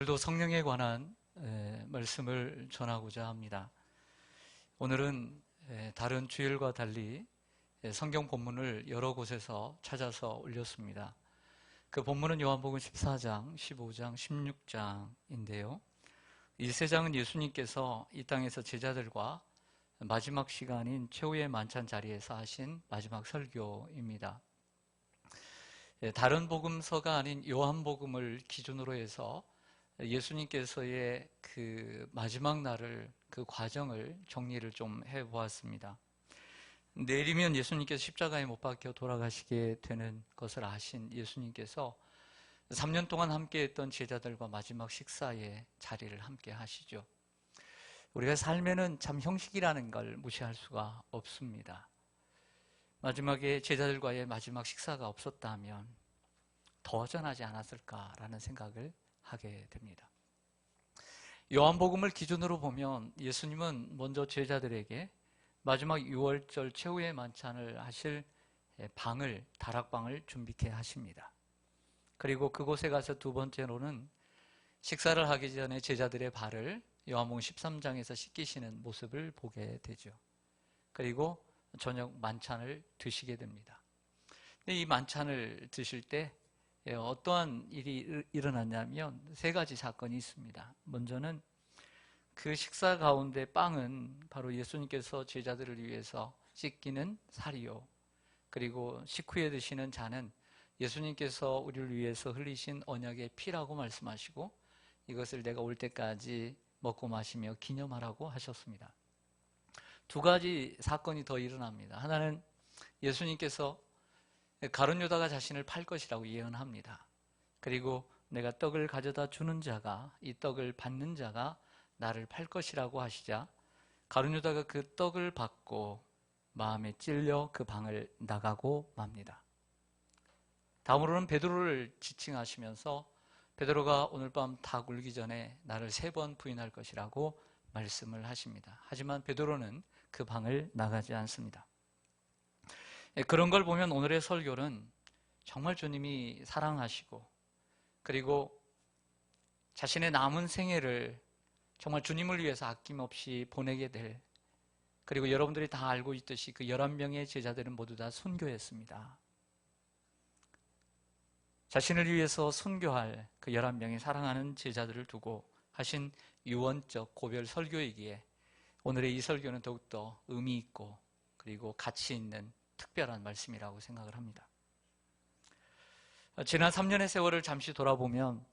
오늘도 성령에 관한 말씀을 전하고자 합니다. 오늘은 다른 주일과 달리 성경 본문을 여러 곳에서 찾아서 올렸습니다. 그 본문은 요한복음 14장, 15장, 16장인데요. 이 세 장은 예수님께서 이 땅에서 제자들과 마지막 시간인 최후의 만찬 자리에서 하신 마지막 설교입니다. 다른 복음서가 아닌 요한복음을 기준으로 해서 예수님께서의 그 마지막 날을, 그 과정을 정리를 좀 해보았습니다. 내일이면 예수님께서 십자가에 못 박혀 돌아가시게 되는 것을 아신 예수님께서 3년 동안 함께 했던 제자들과 마지막 식사에 자리를 함께 하시죠. 우리가 삶에는 참 형식이라는 걸 무시할 수가 없습니다. 마지막에 제자들과의 마지막 식사가 없었다면 더 전하지 않았을까라는 생각을 하게 됩니다. 요한복음을 기준으로 보면 예수님은 먼저 제자들에게 마지막 6월절 최후의 만찬을 하실 방을, 다락방을 준비케 하십니다. 그리고 그곳에 가서 두 번째로는 식사를 하기 전에 제자들의 발을 요한복음 13장에서 씻기시는 모습을 보게 되죠. 그리고 저녁 만찬을 드시게 됩니다. 이 만찬을 드실 때 어떠한 일이 일어났냐면 세 가지 사건이 있습니다. 먼저는 그 식사 가운데 빵은 바로 예수님께서 제자들을 위해서 씻기는 살이요, 그리고 식후에 드시는 잔은 예수님께서 우리를 위해서 흘리신 언약의 피라고 말씀하시고 이것을 내가 올 때까지 먹고 마시며 기념하라고 하셨습니다. 두 가지 사건이 더 일어납니다. 하나는 예수님께서 가룟 유다가 자신을 팔 것이라고 예언합니다. 그리고 내가 떡을 가져다 주는 자가, 이 떡을 받는 자가 나를 팔 것이라고 하시자 가룟 유다가 그 떡을 받고 마음에 찔려 그 방을 나가고 맙니다. 다음으로는 베드로를 지칭하시면서 베드로가 오늘 밤 다 굴기 전에 나를 3번 부인할 것이라고 말씀을 하십니다. 하지만 베드로는 그 방을 나가지 않습니다. 그런 걸 보면 오늘의 설교는 정말 주님이 사랑하시고 그리고 자신의 남은 생애를 정말 주님을 위해서 아낌없이 보내게 될, 그리고 여러분들이 다 알고 있듯이 그 11명의 제자들은 모두 다 순교했습니다. 자신을 위해서 순교할 그 11명의 사랑하는 제자들을 두고 하신 유언적 고별 설교이기에 오늘의 이 설교는 더욱더 의미 있고 그리고 가치 있는 특별한 말씀이라고 생각을 합니다. 지난 3년의 세월을 잠시 돌아보면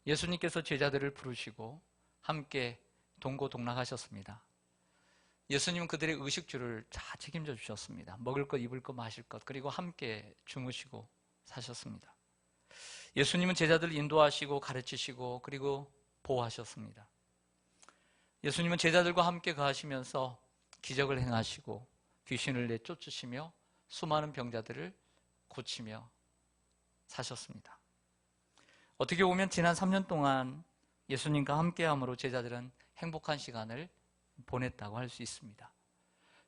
예수님께서 제자들을 부르시고 함께 동고동락하셨습니다. 예수님은 그들의 의식주를 다 책임져 주셨습니다. 먹을 것, 입을 것, 마실 것, 그리고 함께 주무시고 사셨습니다. 예수님은 제자들을 인도하시고 가르치시고 그리고 보호하셨습니다. 예수님은 제자들과 함께 가시면서 기적을 행하시고 귀신을 내쫓으시며 수많은 병자들을 고치며 사셨습니다. 어떻게 보면 지난 3년 동안 예수님과 함께함으로 제자들은 행복한 시간을 보냈다고 할 수 있습니다.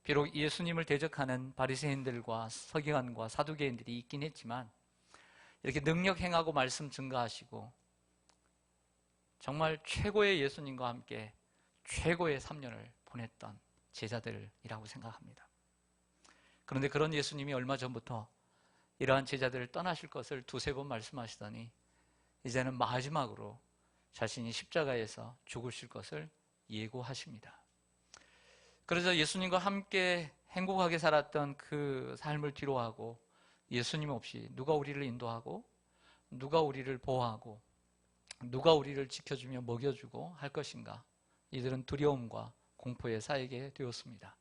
비록 예수님을 대적하는 바리새인들과 서기관과 사두개인들이 있긴 했지만 이렇게 능력 행하고 말씀 증거하시고 정말 최고의 예수님과 함께 최고의 3년을 보냈던 제자들이라고 생각합니다. 그런데 그런 예수님이 얼마 전부터 이러한 제자들을 떠나실 것을 두세 번 말씀하시더니 이제는 마지막으로 자신이 십자가에서 죽으실 것을 예고하십니다. 그래서 예수님과 함께 행복하게 살았던 그 삶을 뒤로하고 예수님 없이 누가 우리를 인도하고 누가 우리를 보호하고 누가 우리를 지켜주며 먹여주고 할 것인가, 이들은 두려움과 공포에 쌓이게 되었습니다.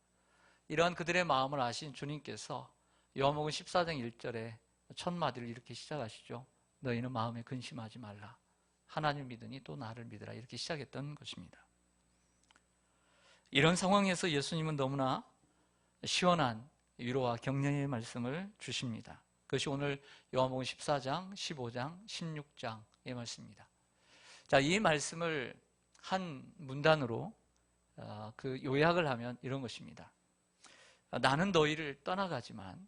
이러한 그들의 마음을 아신 주님께서 요한복음 14장 1절에 첫 마디를 이렇게 시작하시죠. 너희는 마음에 근심하지 말라. 하나님을 믿으니 또 나를 믿으라. 이렇게 시작했던 것입니다. 이런 상황에서 예수님은 너무나 시원한 위로와 격려의 말씀을 주십니다. 그것이 오늘 요한복음 14장, 15장, 16장의 말씀입니다. 자, 이 말씀을 한 문단으로 그 요약을 하면 이런 것입니다. 나는 너희를 떠나가지만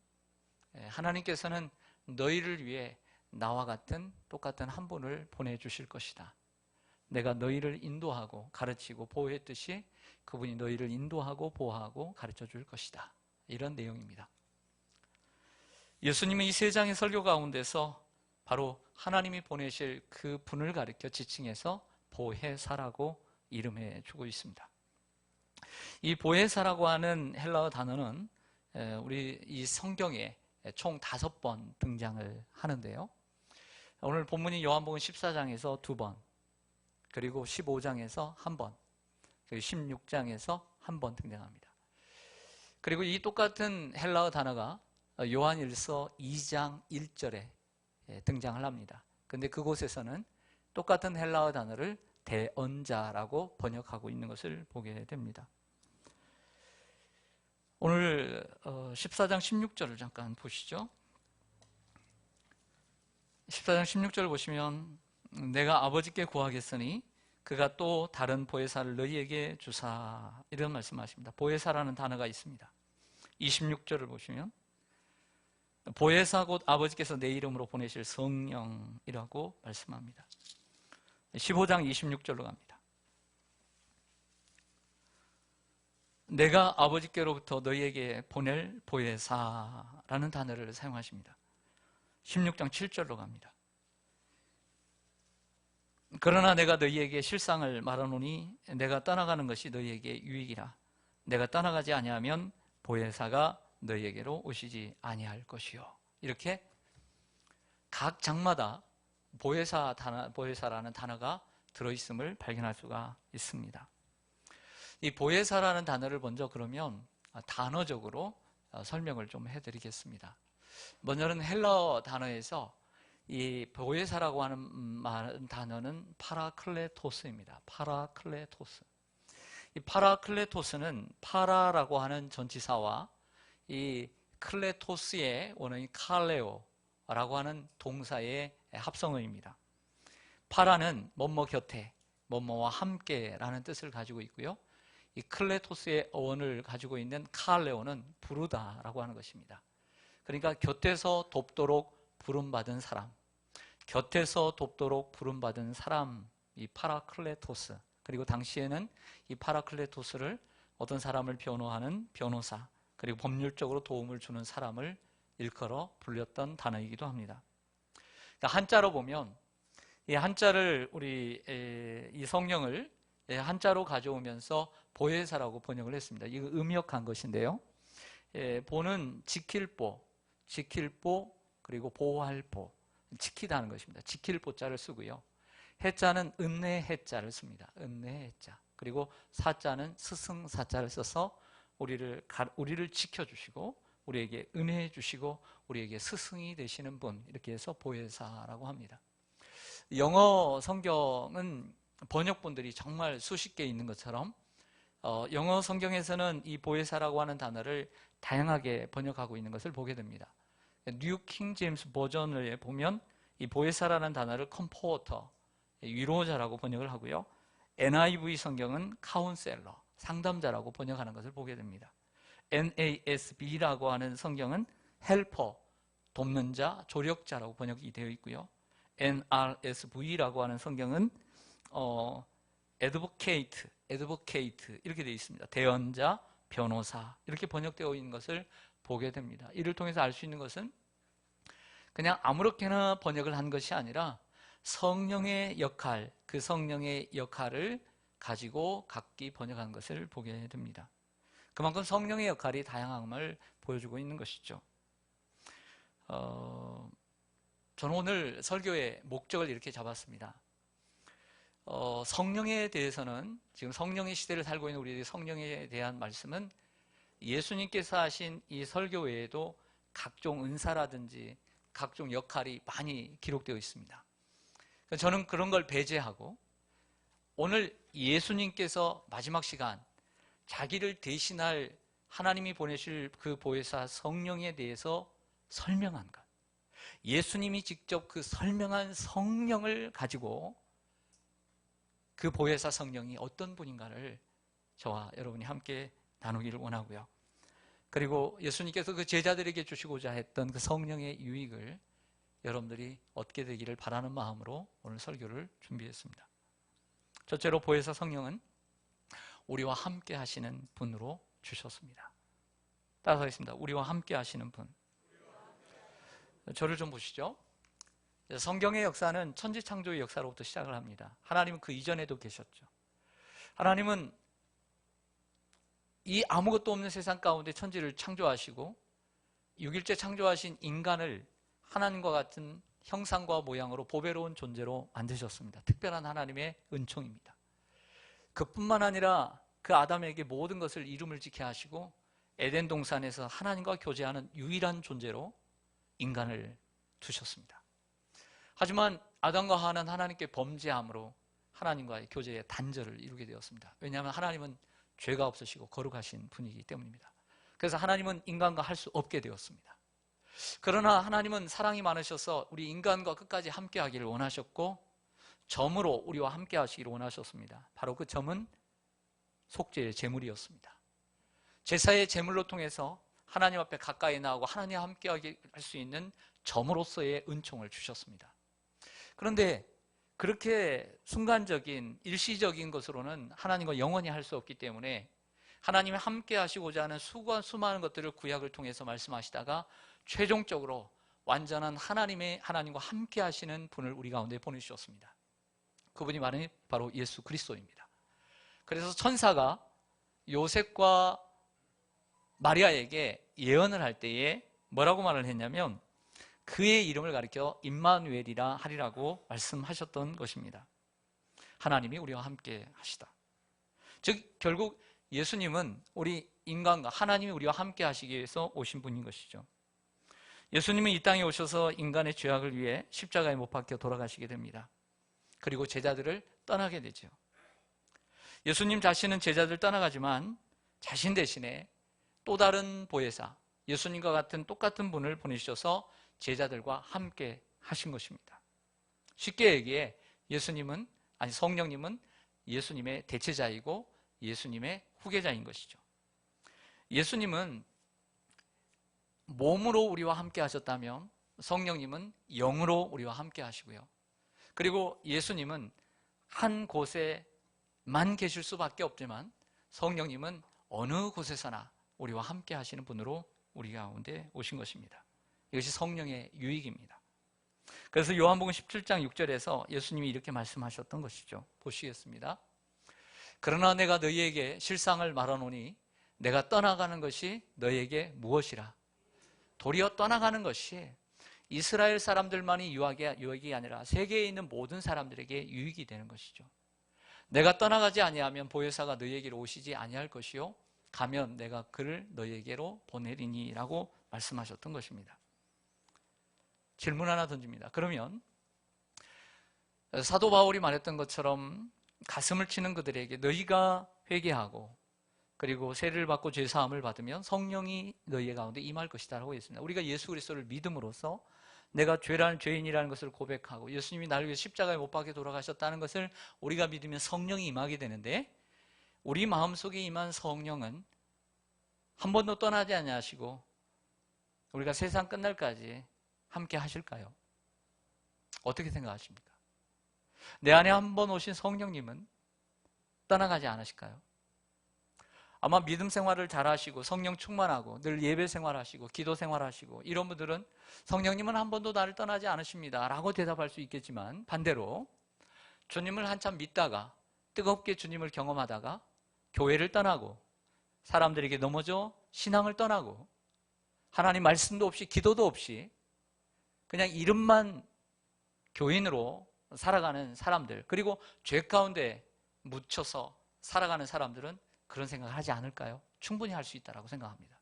하나님께서는 너희를 위해 나와 같은 똑같은 한 분을 보내주실 것이다. 내가 너희를 인도하고 가르치고 보호했듯이 그분이 너희를 인도하고 보호하고 가르쳐 줄 것이다. 이런 내용입니다. 예수님은 이 세 장의 설교 가운데서 바로 하나님이 보내실 그 분을 가리켜 지칭해서 보혜사라고 이름해 주고 있습니다. 이 보혜사라고 하는 헬라어 단어는 우리 이 성경에 총 5번 등장을 하는데요. 오늘 본문이 요한복음 14장에서 2번, 그리고 15장에서 1번, 그리고 16장에서 1번 등장합니다. 그리고 이 똑같은 헬라어 단어가 요한일서 2장 1절에 등장을 합니다. 근데 그곳에서는 똑같은 헬라어 단어를 대언자라고 번역하고 있는 것을 보게 됩니다. 오늘 14장 16절을 잠깐 보시죠. 14장 16절을 보시면 내가 아버지께 구하겠으니 그가 또 다른 보혜사를 너희에게 주사, 이런 말씀하십니다. 보혜사라는 단어가 있습니다. 26절을 보시면 보혜사 곧 아버지께서 내 이름으로 보내실 성령이라고 말씀합니다. 15장 26절로 갑니다. 내가 아버지께로부터 너희에게 보낼 보혜사라는 단어를 사용하십니다. 16장 7절로 갑니다. 그러나 내가 너희에게 실상을 말하노니 내가 떠나가는 것이 너희에게 유익이라. 내가 떠나가지 아니하면 보혜사가 너희에게로 오시지 아니할 것이요. 이렇게 각 장마다 보혜사라는 단어가 들어있음을 발견할 수가 있습니다. 이 보혜사라는 단어를 먼저 그러면 단어적으로 설명을 좀 해드리겠습니다. 먼저는 헬라어 단어에서 이 보혜사라고 하는 단어는 파라클레토스입니다. 파라클레토스. 이 파라클레토스는 파라라고 하는 전치사와 이 클레토스의 원어인 칼레오라고 하는 동사의 합성어입니다. 파라는 뭐뭐 곁에, 뭐뭐와 함께라는 뜻을 가지고 있고요. 이 클레토스의 어원을 가지고 있는 칼레오는 부르다라고 하는 것입니다. 그러니까 곁에서 돕도록 부름받은 사람, 곁에서 돕도록 부름받은 사람, 이 파라클레토스. 그리고 당시에는 이 파라클레토스를 어떤 사람을 변호하는 변호사, 그리고 법률적으로 도움을 주는 사람을 일컬어 불렸던 단어이기도 합니다. 그러니까 한자로 보면 이 한자를 이 성령을 한자로 가져오면서 보혜사라고 번역을 했습니다. 이거 음역한 것인데요. 보는 지킬보, 그리고 보호할 보, 지키다는 것입니다. 지킬 보자를 쓰고요. 해자는 은혜 해자를 씁니다. 은혜 해자. 그리고 사자는 스승 사자를 써서 우리를 지켜주시고 우리에게 은혜해 주시고 우리에게 스승이 되시는 분, 이렇게 해서 보혜사라고 합니다. 영어 성경은 번역본들이 정말 수십 개 있는 것처럼 영어 성경에서는 이 보혜사라고 하는 단어를 다양하게 번역하고 있는 것을 보게 됩니다. 뉴 킹 제임스 버전을 보면 이 보혜사라는 단어를 컴포터, 위로자라고 번역을 하고요. NIV 성경은 카운셀러, 상담자라고 번역하는 것을 보게 됩니다. NASB라고 하는 성경은 헬퍼, 돕는 자, 조력자라고 번역이 되어 있고요. NRSV라고 하는 성경은 advocate 이렇게 되어 있습니다. 대언자, 변호사, 이렇게 번역되어 있는 것을 보게 됩니다. 이를 통해서 알 수 있는 것은 그냥 아무렇게나 번역을 한 것이 아니라 성령의 역할, 그 성령의 역할을 가지고 각기 번역한 것을 보게 됩니다. 그만큼 성령의 역할이 다양함을 보여주고 있는 것이죠. 저는 오늘 설교의 목적을 이렇게 잡았습니다. 성령에 대해서는, 지금 성령의 시대를 살고 있는 우리들이 성령에 대한 말씀은 예수님께서 하신 이 설교 외에도 각종 은사라든지 각종 역할이 많이 기록되어 있습니다. 저는 그런 걸 배제하고 오늘 예수님께서 마지막 시간 자기를 대신할 하나님이 보내실 그 보혜사 성령에 대해서 설명한 것, 예수님이 직접 그 설명한 성령을 가지고 그 보혜사 성령이 어떤 분인가를 저와 여러분이 함께 나누기를 원하고요. 그리고 예수님께서 그 제자들에게 주시고자 했던 그 성령의 유익을 여러분들이 얻게 되기를 바라는 마음으로 오늘 설교를 준비했습니다. 첫째로 보혜사 성령은 우리와 함께 하시는 분으로 주셨습니다. 따라하겠습니다. 우리와 함께 하시는 분. 저를 좀 보시죠. 성경의 역사는 천지창조의 역사로부터 시작을 합니다. 하나님은 그 이전에도 계셨죠. 하나님은 이 아무것도 없는 세상 가운데 천지를 창조하시고 6일째 창조하신 인간을 하나님과 같은 형상과 모양으로 보배로운 존재로 만드셨습니다. 특별한 하나님의 은총입니다. 그뿐만 아니라 그 아담에게 모든 것을 이름을 지게 하시고 에덴 동산에서 하나님과 교제하는 유일한 존재로 인간을 두셨습니다. 하지만 아담과 하와는 하나님께 범죄함으로 하나님과의 교제의 단절을 이루게 되었습니다. 왜냐하면 하나님은 죄가 없으시고 거룩하신 분이기 때문입니다. 그래서 하나님은 인간과 할 수 없게 되었습니다. 그러나 하나님은 사랑이 많으셔서 우리 인간과 끝까지 함께 하기를 원하셨고 점으로 우리와 함께 하시기를 원하셨습니다. 바로 그 점은 속죄의 제물이었습니다. 제사의 제물로 통해서 하나님 앞에 가까이 나오고 하나님과 함께 하게 할 수 있는 점으로서의 은총을 주셨습니다. 그런데 그렇게 순간적인 일시적인 것으로는 하나님과 영원히 할 수 없기 때문에 하나님이 함께 하시고자 하는 수많은 것들을 구약을 통해서 말씀하시다가 최종적으로 완전한 하나님과 함께 하시는 분을 우리 가운데 보내주셨습니다. 그분이 바로 예수 그리스도입니다. 그래서 천사가 요셉과 마리아에게 예언을 할 때에 뭐라고 말을 했냐면 그의 이름을 가리켜 임마누엘이라 하리라고 말씀하셨던 것입니다. 하나님이 우리와 함께 하시다. 즉 결국 예수님은 우리 인간과 하나님이 우리와 함께 하시기 위해서 오신 분인 것이죠. 예수님은 이 땅에 오셔서 인간의 죄악을 위해 십자가에 못 박혀 돌아가시게 됩니다. 그리고 제자들을 떠나게 되죠. 예수님 자신은 제자들 떠나가지만 자신 대신에 또 다른 보혜사, 예수님과 같은 똑같은 분을 보내주셔서 제자들과 함께 하신 것입니다. 쉽게 얘기해 성령님은 예수님의 대체자이고 예수님의 후계자인 것이죠. 예수님은 몸으로 우리와 함께 하셨다면 성령님은 영으로 우리와 함께 하시고요. 그리고 예수님은 한 곳에만 계실 수밖에 없지만 성령님은 어느 곳에서나 우리와 함께 하시는 분으로 우리 가운데 오신 것입니다. 이것이 성령의 유익입니다. 그래서 요한복음 17장 6절에서 예수님이 이렇게 말씀하셨던 것이죠. 보시겠습니다. 그러나 내가 너희에게 실상을 말하노니 내가 떠나가는 것이 너희에게 무엇이라. 도리어 떠나가는 것이 이스라엘 사람들만이 유익이 아니라 세계에 있는 모든 사람들에게 유익이 되는 것이죠. 내가 떠나가지 아니하면 보혜사가 너희에게로 오시지 아니할 것이요 가면 내가 그를 너희에게로 보내리니 라고 말씀하셨던 것입니다. 질문 하나 던집니다. 그러면 사도 바울이 말했던 것처럼 가슴을 치는 그들에게 너희가 회개하고 그리고 세례를 받고 죄사함을 받으면 성령이 너희 가운데 임할 것이다 라고 했습니다. 우리가 예수 그리스도를 믿음으로써 내가 죄인이라는 것을 고백하고 예수님이 나를 위해 십자가에 못 박혀 돌아가셨다는 것을 우리가 믿으면 성령이 임하게 되는데 우리 마음속에 임한 성령은 한 번도 떠나지 아니하시고 우리가 세상 끝날까지 함께 하실까요? 어떻게 생각하십니까? 내 안에 한 번 오신 성령님은 떠나가지 않으실까요? 아마 믿음 생활을 잘 하시고 성령 충만하고 늘 예배 생활하시고 기도 생활하시고 이런 분들은 성령님은 한 번도 나를 떠나지 않으십니다 라고 대답할 수 있겠지만 반대로 주님을 한참 믿다가 뜨겁게 주님을 경험하다가 교회를 떠나고 사람들에게 넘어져 신앙을 떠나고 하나님 말씀도 없이 기도도 없이 그냥 이름만 교인으로 살아가는 사람들 그리고 죄 가운데 묻혀서 살아가는 사람들은 그런 생각을 하지 않을까요? 충분히 할 수 있다고 생각합니다.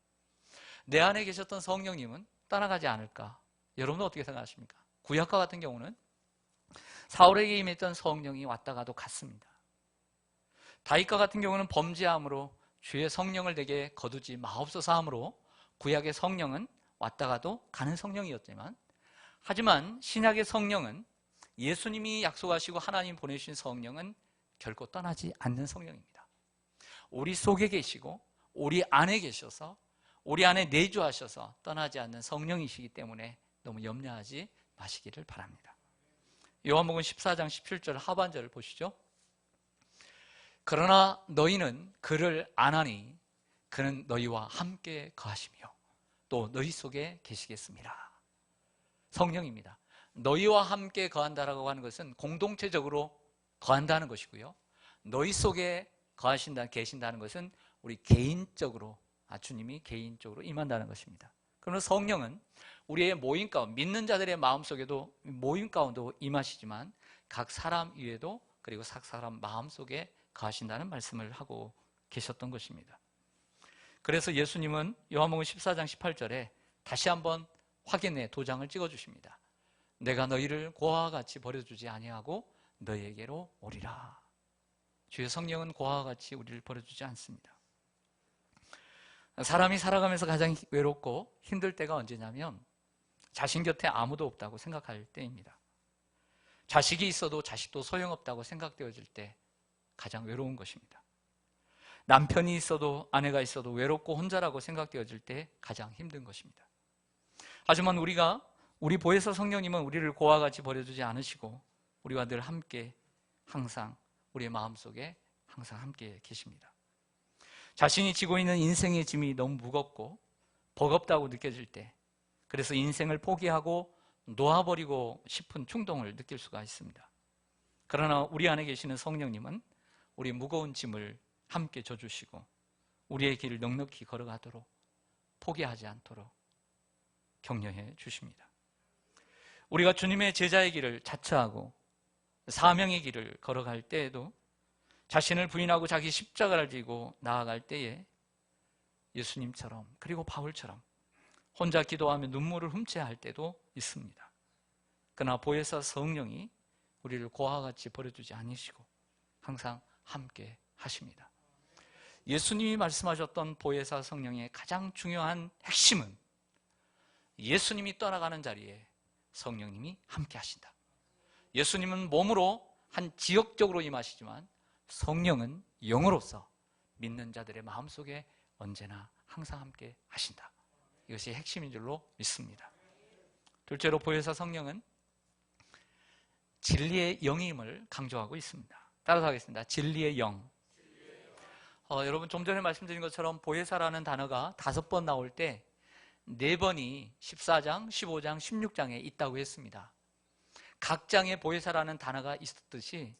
내 안에 계셨던 성령님은 떠나가지 않을까? 여러분은 어떻게 생각하십니까? 구약과 같은 경우는 사울에게 임했던 성령이 왔다가도 갔습니다. 다윗과 같은 경우는 범죄함으로 주의 성령을 내게 거두지 마옵소서 함으로 구약의 성령은 왔다가도 가는 성령이었지만 하지만 신약의 성령은 예수님이 약속하시고 하나님 보내주신 성령은 결코 떠나지 않는 성령입니다. 우리 속에 계시고 우리 안에 계셔서 우리 안에 내주하셔서 떠나지 않는 성령이시기 때문에 너무 염려하지 마시기를 바랍니다. 요한복음 14장 17절 하반절을 보시죠. 그러나 너희는 그를 아나니 그는 너희와 함께 거하시며 또 너희 속에 계시겠습니다. 성령입니다. 너희와 함께 거한다라고 하는 것은 공동체적으로 거한다는 것이고요. 너희 속에 계신다는 것은 우리 개인적으로, 주님이 개인적으로 임한다는 것입니다. 그러나 성령은 우리의 모임 가운데, 믿는 자들의 마음속에도 모임 가운데도 임하시지만 각 사람 위에도, 그리고 각 사람 마음속에 거하신다는 말씀을 하고 계셨던 것입니다. 그래서 예수님은 요한복음 14장 18절에 다시 한번 확인의 도장을 찍어주십니다. 내가 너희를 고아와 같이 버려주지 아니하고 너희에게로 오리라. 주의 성령은 고아와 같이 우리를 버려주지 않습니다. 사람이 살아가면서 가장 외롭고 힘들 때가 언제냐면 자신 곁에 아무도 없다고 생각할 때입니다. 자식이 있어도 자식도 소용없다고 생각되어질 때 가장 외로운 것입니다. 남편이 있어도 아내가 있어도 외롭고 혼자라고 생각되어질 때 가장 힘든 것입니다. 하지만 우리 보혜사 성령님은 우리를 고아와 같이 버려두지 않으시고 우리와 늘 함께 항상 우리의 마음속에 항상 함께 계십니다. 자신이 지고 있는 인생의 짐이 너무 무겁고 버겁다고 느껴질 때, 그래서 인생을 포기하고 놓아버리고 싶은 충동을 느낄 수가 있습니다. 그러나 우리 안에 계시는 성령님은 우리 무거운 짐을 함께 져주시고 우리의 길을 넉넉히 걸어가도록, 포기하지 않도록 격려해 주십니다. 우리가 주님의 제자의 길을 자처하고 사명의 길을 걸어갈 때에도 자신을 부인하고 자기 십자가를 지고 나아갈 때에 예수님처럼, 그리고 바울처럼 혼자 기도하며 눈물을 훔쳐야 할 때도 있습니다. 그러나 보혜사 성령이 우리를 고아와 같이 버려두지 않으시고 항상 함께 하십니다. 예수님이 말씀하셨던 보혜사 성령의 가장 중요한 핵심은 예수님이 떠나가는 자리에 성령님이 함께 하신다. 예수님은 몸으로 한 지역적으로 임하시지만 성령은 영으로서 믿는 자들의 마음속에 언제나 항상 함께 하신다. 이것이 핵심인 줄로 믿습니다. 둘째로 보혜사 성령은 진리의 영임을 강조하고 있습니다. 따라서 하겠습니다. 진리의 영. 여러분 좀 전에 말씀드린 것처럼 보혜사라는 단어가 5번 나올 때 4번이 14장, 15장, 16장에 있다고 했습니다. 각 장에 보혜사라는 단어가 있었듯이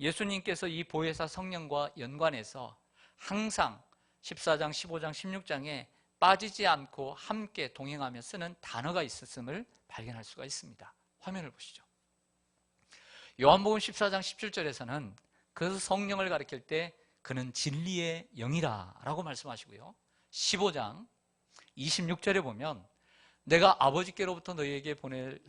예수님께서 이 보혜사 성령과 연관해서 항상 14장, 15장, 16장에 빠지지 않고 함께 동행하며 쓰는 단어가 있었음을 발견할 수가 있습니다. 화면을 보시죠. 요한복음 14장 17절에서는 그 성령을 가리킬 때 그는 진리의 영이라 라고 말씀하시고요. 15장 26절에 보면 내가 아버지께로부터 너희에게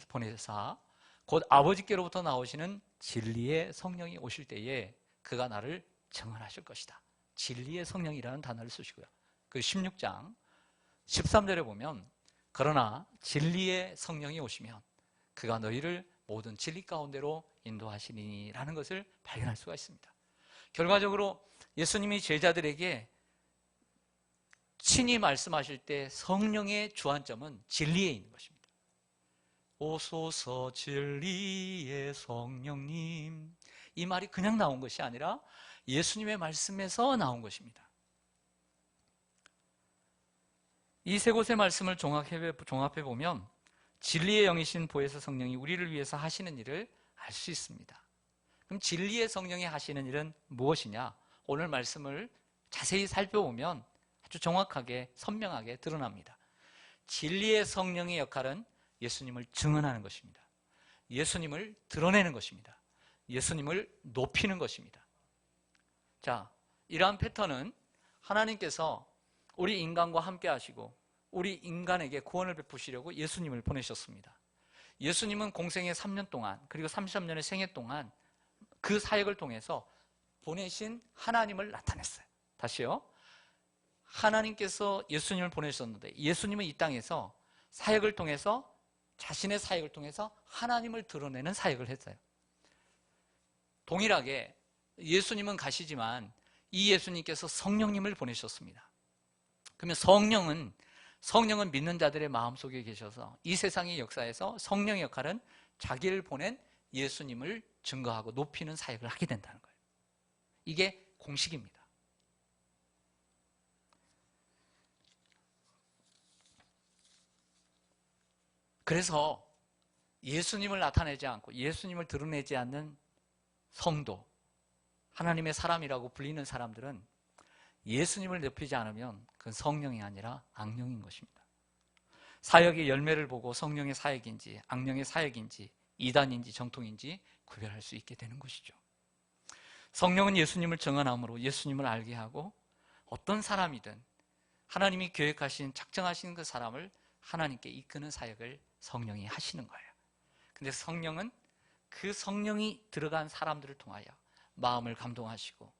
보내사 곧 아버지께로부터 나오시는 진리의 성령이 오실 때에 그가 나를 증언하실 것이다. 진리의 성령이라는 단어를 쓰시고요. 그 16장 13절에 보면 그러나 진리의 성령이 오시면 그가 너희를 모든 진리 가운데로 인도하시니 라는 것을 발견할 수가 있습니다. 결과적으로 예수님이 제자들에게 친히 말씀하실 때 성령의 주안점은 진리에 있는 것입니다. 오소서 진리의 성령님, 이 말이 그냥 나온 것이 아니라 예수님의 말씀에서 나온 것입니다. 이 세 곳의 말씀을 종합해 보면 진리의 영이신 보혜사 성령이 우리를 위해서 하시는 일을 알 수 있습니다. 그럼 진리의 성령이 하시는 일은 무엇이냐? 오늘 말씀을 자세히 살펴보면 아주 정확하게 선명하게 드러납니다. 진리의 성령의 역할은 예수님을 증언하는 것입니다. 예수님을 드러내는 것입니다. 예수님을 높이는 것입니다. 자, 이러한 패턴은 하나님께서 우리 인간과 함께 하시고 우리 인간에게 구원을 베푸시려고 예수님을 보내셨습니다. 예수님은 공생의 3년 동안, 그리고 33년의 생애 동안 그 사역을 통해서 보내신 하나님을 나타냈어요. 다시요. 하나님께서 예수님을 보내셨는데 예수님은 이 땅에서 사역을 통해서, 자신의 사역을 통해서 하나님을 드러내는 사역을 했어요. 동일하게 예수님은 가시지만 이 예수님께서 성령님을 보내셨습니다. 그러면 성령은 믿는 자들의 마음속에 계셔서 이 세상의 역사에서 성령의 역할은 자기를 보낸 예수님을 증거하고 높이는 사역을 하게 된다는 거예요. 이게 공식입니다. 그래서 예수님을 나타내지 않고 예수님을 드러내지 않는 성도, 하나님의 사람이라고 불리는 사람들은 예수님을 높이지 않으면 그건 성령이 아니라 악령인 것입니다. 사역의 열매를 보고 성령의 사역인지 악령의 사역인지 이단인지 정통인지 구별할 수 있게 되는 것이죠. 성령은 예수님을 증언함으로 예수님을 알게 하고 어떤 사람이든 하나님이 계획하신 작정하신 그 사람을 하나님께 이끄는 사역을 성령이 하시는 거예요. 근데 성령은 그 성령이 들어간 사람들을 통하여 마음을 감동하시고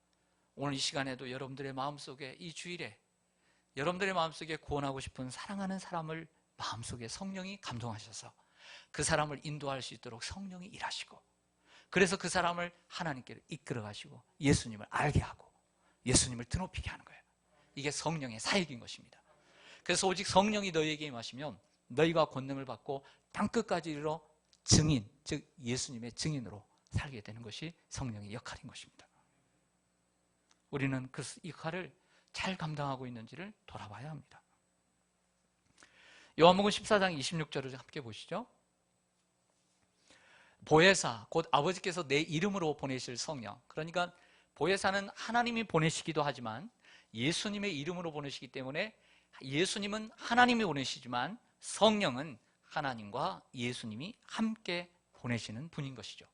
오늘 이 시간에도 여러분들의 마음속에 이 주일에 여러분들의 마음속에 구원하고 싶은 사랑하는 사람을 마음속에 성령이 감동하셔서 그 사람을 인도할 수 있도록 성령이 일하시고 그래서 그 사람을 하나님께로 이끌어 가시고 예수님을 알게 하고 예수님을 드높이게 하는 거예요. 이게 성령의 사역인 것입니다. 그래서 오직 성령이 너희에게 임하시면 너희가 권능을 받고 땅끝까지 이르러 증인, 즉 예수님의 증인으로 살게 되는 것이 성령의 역할인 것입니다. 우리는 그 역할을 잘 감당하고 있는지를 돌아봐야 합니다. 요한복음 14장 26절을 함께 보시죠. 보혜사, 곧 아버지께서 내 이름으로 보내실 성령. 그러니까 보혜사는 하나님이 보내시기도 하지만 예수님의 이름으로 보내시기 때문에 예수님은 하나님이 보내시지만 성령은 하나님과 예수님이 함께 보내시는 분인 것이죠.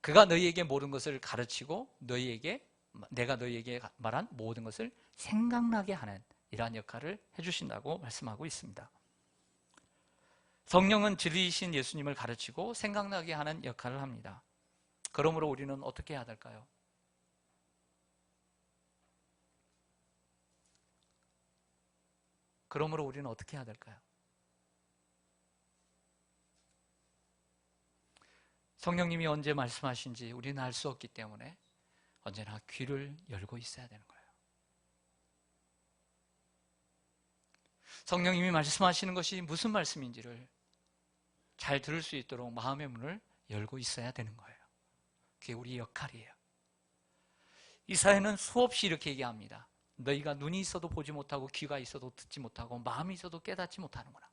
그가 너희에게 모든 것을 가르치고 내가 너희에게 말한 모든 것을 생각나게 하는 이러한 역할을 해주신다고 말씀하고 있습니다. 성령은 진리이신 예수님을 가르치고 생각나게 하는 역할을 합니다. 그러므로 우리는 어떻게 해야 될까요? 그러므로 우리는 어떻게 해야 될까요? 성령님이 언제 말씀하신지 우리는 알 수 없기 때문에 언제나 귀를 열고 있어야 되는 거예요. 성령님이 말씀하시는 것이 무슨 말씀인지를 잘 들을 수 있도록 마음의 문을 열고 있어야 되는 거예요. 그게 우리의 역할이에요. 이사야는 수없이 이렇게 얘기합니다. 너희가 눈이 있어도 보지 못하고 귀가 있어도 듣지 못하고 마음이 있어도 깨닫지 못하는구나.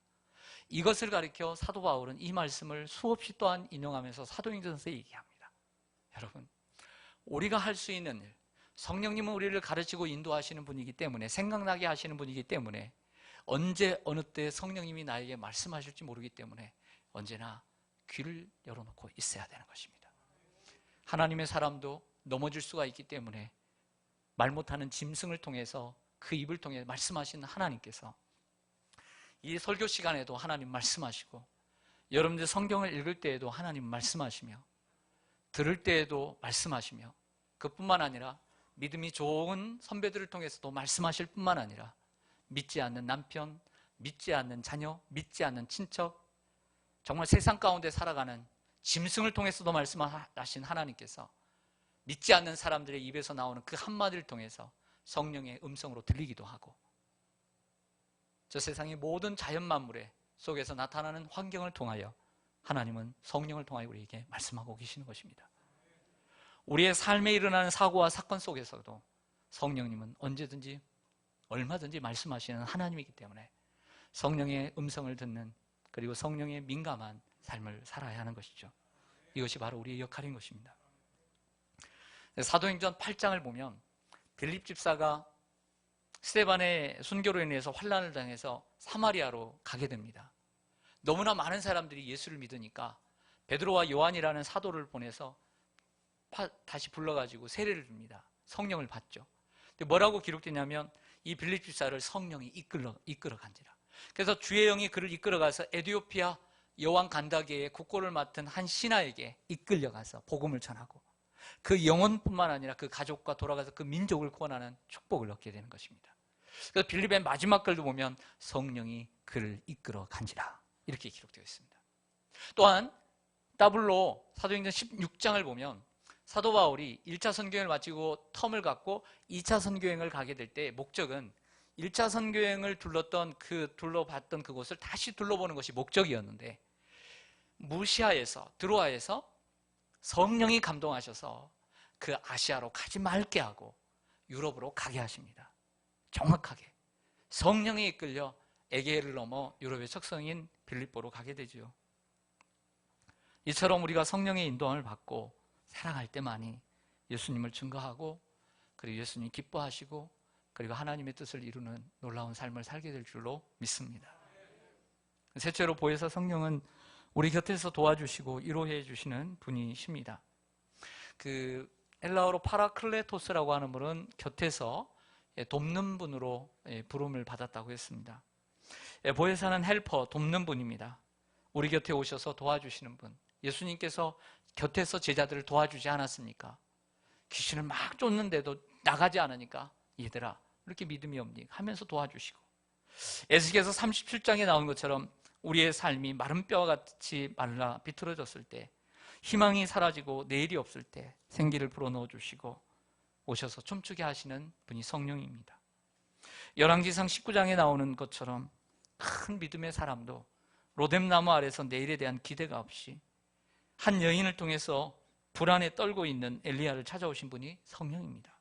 이것을 가리켜 사도 바울은 이 말씀을 수없이 또한 인용하면서 사도행전서에 얘기합니다. 여러분, 우리가 할 수 있는 일, 성령님은 우리를 가르치고 인도하시는 분이기 때문에 생각나게 하시는 분이기 때문에 언제 어느 때 성령님이 나에게 말씀하실지 모르기 때문에 언제나 귀를 열어놓고 있어야 되는 것입니다. 하나님의 사람도 넘어질 수가 있기 때문에 말 못하는 짐승을 통해서 그 입을 통해 말씀하시는 하나님께서 이 설교 시간에도 하나님 말씀하시고 여러분들 성경을 읽을 때에도 하나님 말씀하시며 들을 때에도 말씀하시며 그뿐만 아니라 믿음이 좋은 선배들을 통해서도 말씀하실 뿐만 아니라 믿지 않는 남편, 믿지 않는 자녀, 믿지 않는 친척, 정말 세상 가운데 살아가는 짐승을 통해서도 말씀하신 하나님께서 믿지 않는 사람들의 입에서 나오는 그 한마디를 통해서 성령의 음성으로 들리기도 하고 저 세상의 모든 자연 만물의 속에서 나타나는 환경을 통하여 하나님은 성령을 통하여 우리에게 말씀하고 계시는 것입니다. 우리의 삶에 일어나는 사고와 사건 속에서도 성령님은 언제든지 얼마든지 말씀하시는 하나님이기 때문에 성령의 음성을 듣는 그리고 성령에 민감한 삶을 살아야 하는 것이죠. 이것이 바로 우리의 역할인 것입니다. 사도행전 8장을 보면 빌립 집사가 스데반의 순교로 인해서 환난을 당해서 사마리아로 가게 됩니다. 너무나 많은 사람들이 예수를 믿으니까 베드로와 요한이라는 사도를 보내서 다시 불러가지고 세례를 줍니다. 성령을 받죠. 근데 뭐라고 기록되냐면 이 빌립 집사를 성령이 이끌어 간지라. 그래서 주의 영이 그를 이끌어가서 에티오피아 여왕 간다게의 국고를 맡은 한 신하에게 이끌려가서 복음을 전하고 그 영혼뿐만 아니라 그 가족과 돌아가서 그 민족을 구원하는 축복을 얻게 되는 것입니다. 그래서 빌립의 마지막 글도 보면 성령이 그를 이끌어 간지라 이렇게 기록되어 있습니다. 또한 더블로 사도행전 16장을 보면 사도 바울이 1차 선교행을 마치고 텀을 갖고 2차 선교행을 가게 될 때 목적은 1차 선교행을 둘러봤던 그곳을 다시 둘러보는 것이 목적이었는데 무시아에서 드로아에서 성령이 감동하셔서 그 아시아로 가지 말게 하고 유럽으로 가게 하십니다. 정확하게 성령에 이끌려 에게해를 넘어 유럽의 척성인 빌립보로 가게 되죠. 이처럼 우리가 성령의 인도함을 받고 사랑할 때만이 예수님을 증거하고, 그리고 예수님 기뻐하시고, 그리고 하나님의 뜻을 이루는 놀라운 삶을 살게 될 줄로 믿습니다. 셋째로, 보혜사 성령은 우리 곁에서 도와주시고 위로해 주시는 분이십니다. 그 헬라어로 파라클레토스라고 하는 분은 곁에서 돕는 분으로 부름을 받았다고 했습니다. 보혜사는 헬퍼, 돕는 분입니다. 우리 곁에 오셔서 도와주시는 분. 예수님께서 곁에서 제자들을 도와주지 않았습니까? 귀신을 막 쫓는데도 나가지 않으니까 얘들아 이렇게 믿음이 없니? 하면서 도와주시고, 에스겔서 37장에 나온 것처럼 우리의 삶이 마른 뼈와 같이 말라 비틀어졌을 때, 희망이 사라지고 내일이 없을 때 생기를 불어넣어 주시고 오셔서 춤추게 하시는 분이 성령입니다. 열왕기상 19장에 나오는 것처럼 큰 믿음의 사람도 로뎀나무 아래서 내일에 대한 기대가 없이 한 여인을 통해서 불안에 떨고 있는 엘리야를 찾아오신 분이 성령입니다.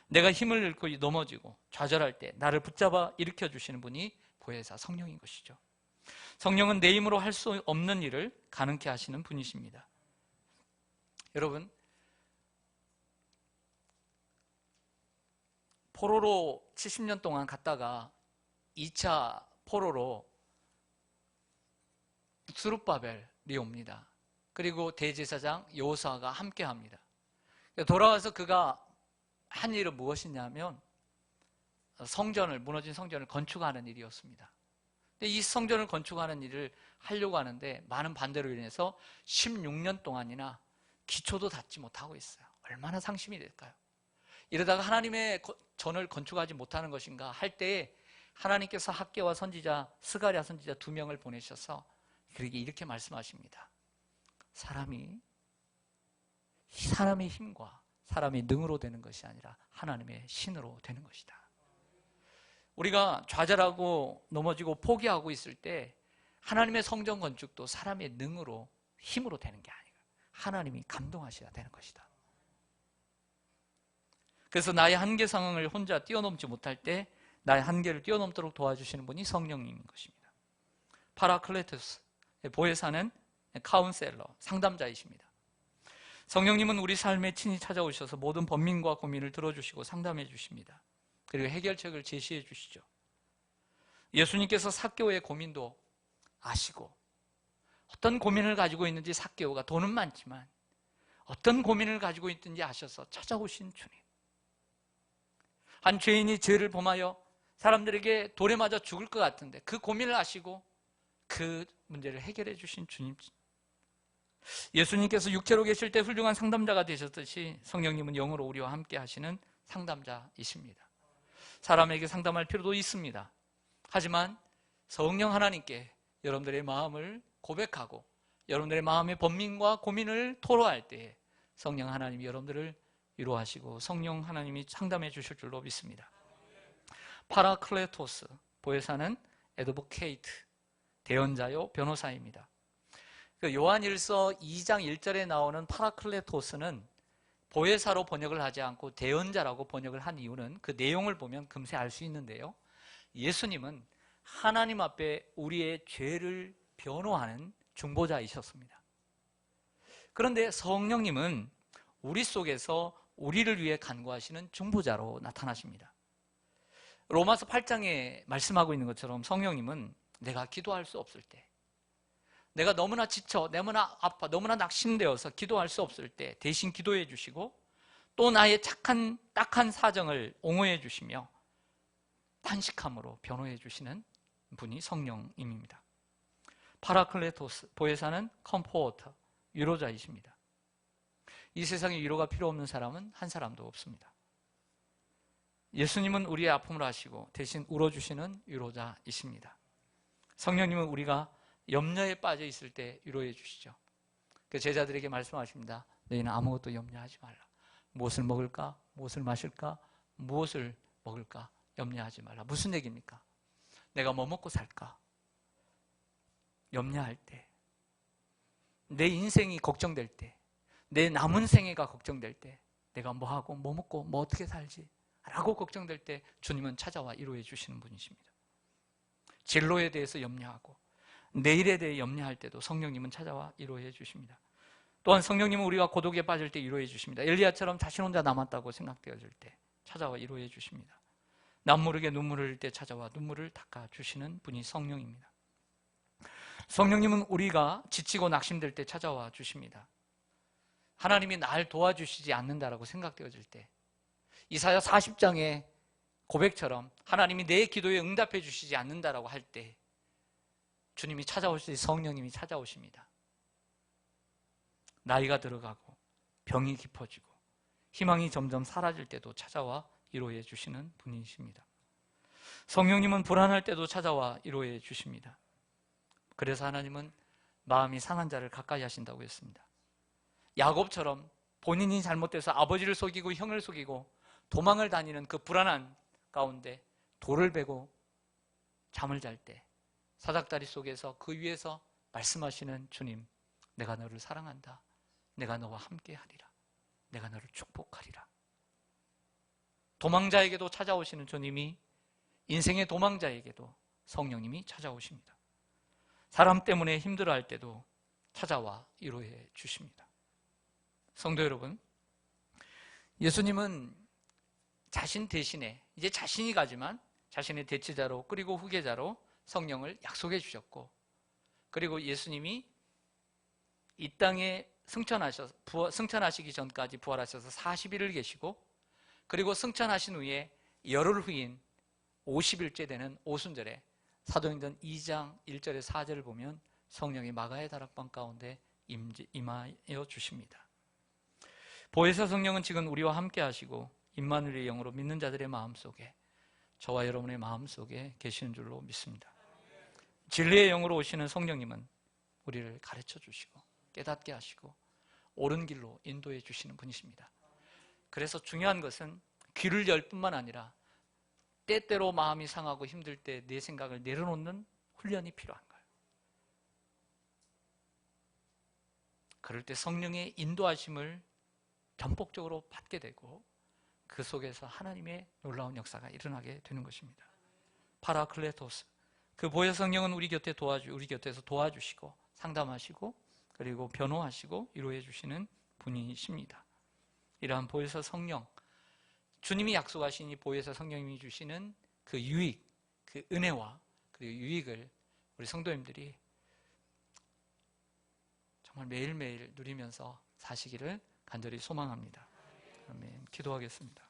내가 힘을 잃고 넘어지고 좌절할 때 나를 붙잡아 일으켜 주시는 분이 보혜사 성령인 것이죠. 성령은 내 힘으로 할 수 없는 일을 가능케 하시는 분이십니다. 여러분, 포로로 70년 동안 갔다가 2차 포로로 스룹바벨이 옵니다. 그리고 대제사장 여호수아가 함께합니다. 돌아와서 그가 한 일은 무엇이냐면 무너진 성전을 건축하는 일이었습니다. 근데 이 성전을 건축하는 일을 하려고 하는데 많은 반대로 인해서 16년 동안이나 기초도 닿지 못하고 있어요. 얼마나 상심이 될까요? 이러다가 하나님의 전을 건축하지 못하는 것인가 할 때에 하나님께서 학개와 선지자, 스가랴 선지자 2명을 보내셔서 그에게 이렇게 말씀하십니다. 사람의 힘과 사람의 능으로 되는 것이 아니라 하나님의 신으로 되는 것이다. 우리가 좌절하고 넘어지고 포기하고 있을 때 하나님의 성전 건축도 사람의 능으로, 힘으로 되는 게 아니라 하나님이 감동하셔야 되는 것이다. 그래서 나의 한계 상황을 혼자 뛰어넘지 못할 때 나의 한계를 뛰어넘도록 도와주시는 분이 성령님인 것입니다. 파라클레토스, 보혜사는 카운셀러, 상담자이십니다. 성령님은 우리 삶에 친히 찾아오셔서 모든 번민과 고민을 들어주시고 상담해 주십니다. 그리고 해결책을 제시해 주시죠. 예수님께서 삭개오의 고민도 아시고, 어떤 고민을 가지고 있는지 삭개오가 돈은 많지만 어떤 고민을 가지고 있든지 아셔서 찾아오신 주님. 한 죄인이 죄를 범하여 사람들에게 돌에 맞아 죽을 것 같은데 그 고민을 아시고 그 문제를 해결해 주신 주님. 예수님께서 육체로 계실 때 훌륭한 상담자가 되셨듯이 성령님은 영으로 우리와 함께 하시는 상담자이십니다. 사람에게 상담할 필요도 있습니다. 하지만 성령 하나님께 여러분들의 마음을 고백하고 여러분들의 마음의 번민과 고민을 토로할 때에 성령 하나님이 여러분들을 위로하시고 성령 하나님이 상담해 주실 줄로 믿습니다. 파라클레토스, 보혜사는 에드보케이트, 대언자요 변호사입니다. 요한일서 2장 1절에 나오는 파라클레토스는 보혜사로 번역을 하지 않고 대언자라고 번역을 한 이유는 그 내용을 보면 금세 알 수 있는데요. 예수님은 하나님 앞에 우리의 죄를 변호하는 중보자이셨습니다. 그런데 성령님은 우리 속에서 우리를 위해 간구하시는 중보자로 나타나십니다. 로마서 8장에 말씀하고 있는 것처럼 성령님은 내가 기도할 수 없을 때, 내가 너무나 지쳐, 너무나 아파, 너무나 낙심되어서 기도할 수 없을 때 대신 기도해 주시고 또 나의 딱한 사정을 옹호해 주시며 탄식함으로 변호해 주시는 분이 성령님입니다. 파라클레토스, 보혜사는 컴포터, 위로자이십니다. 이 세상에 위로가 필요 없는 사람은 한 사람도 없습니다. 예수님은 우리의 아픔을 아시고 대신 울어주시는 위로자이십니다. 성령님은 우리가 염려에 빠져 있을 때 위로해 주시죠. 그 제자들에게 말씀하십니다. 너희는 아무것도 염려하지 말라. 무엇을 먹을까? 무엇을 마실까? 무엇을 먹을까? 염려하지 말라. 무슨 얘기입니까? 내가 뭐 먹고 살까? 염려할 때, 내 인생이 걱정될 때, 내 남은 생애가 걱정될 때 내가 뭐 하고 뭐 먹고 뭐 어떻게 살지? 라고 걱정될 때 주님은 찾아와 위로해 주시는 분이십니다. 진로에 대해서 염려하고 내일에 대해 염려할 때도 성령님은 찾아와 위로해 주십니다. 또한 성령님은 우리가 고독에 빠질 때 위로해 주십니다. 엘리야처럼 자신 혼자 남았다고 생각되어질 때 찾아와 위로해 주십니다. 남모르게 눈물을 흘릴 때 찾아와 눈물을 닦아주시는 분이 성령입니다. 성령님은 우리가 지치고 낙심될 때 찾아와 주십니다. 하나님이 날 도와주시지 않는다라고 생각되어질 때, 이사야 40장의 고백처럼 하나님이 내 기도에 응답해 주시지 않는다라고 할 때 주님이 찾아오실 때 성령님이 찾아오십니다. 나이가 들어가고 병이 깊어지고 희망이 점점 사라질 때도 찾아와 위로해 주시는 분이십니다. 성령님은 불안할 때도 찾아와 위로해 주십니다. 그래서 하나님은 마음이 상한 자를 가까이 하신다고 했습니다. 야곱처럼 본인이 잘못돼서 아버지를 속이고 형을 속이고 도망을 다니는 그 불안한 가운데 돌을 베고 잠을 잘 때 사닥다리 속에서 그 위에서 말씀하시는 주님, 내가 너를 사랑한다. 내가 너와 함께 하리라. 내가 너를 축복하리라. 도망자에게도 찾아오시는 주님이 인생의 도망자에게도 성령님이 찾아오십니다. 사람 때문에 힘들어할 때도 찾아와 위로해 주십니다. 성도 여러분, 예수님은 자신 대신에 이제 자신이 가지만 자신의 대치자로 그리고 후계자로 성령을 약속해 주셨고, 그리고 예수님이 이 땅에 승천하시기 전까지 부활하셔서 40일을 계시고, 그리고 승천하신 후에 열흘 후인 50일째 되는 오순절에 사도행전 2장 1절에 4절을 보면 성령이 마가의 다락방 가운데 임하여 주십니다. 보혜사 성령은 지금 우리와 함께 하시고 임마누엘의 영으로 믿는 자들의 마음속에, 저와 여러분의 마음속에 계시는 줄로 믿습니다. 진리의 영으로 오시는 성령님은 우리를 가르쳐 주시고 깨닫게 하시고 옳은 길로 인도해 주시는 분이십니다. 그래서 중요한 것은 귀를 열 뿐만 아니라 때때로 마음이 상하고 힘들 때 내 생각을 내려놓는 훈련이 필요한 거예요. 그럴 때 성령의 인도하심을 전폭적으로 받게 되고 그 속에서 하나님의 놀라운 역사가 일어나게 되는 것입니다. 파라클레토스, 그 보혜사 성령은 우리 곁에서 도와주시고 상담하시고 그리고 변호하시고 위로해 주시는 분이십니다. 이러한 보혜사 성령, 주님이 약속하신 이 보혜사 성령님이 주시는 그 유익, 그 은혜와 그리고 유익을 우리 성도님들이 정말 매일매일 누리면서 사시기를 간절히 소망합니다. 아멘. 기도하겠습니다.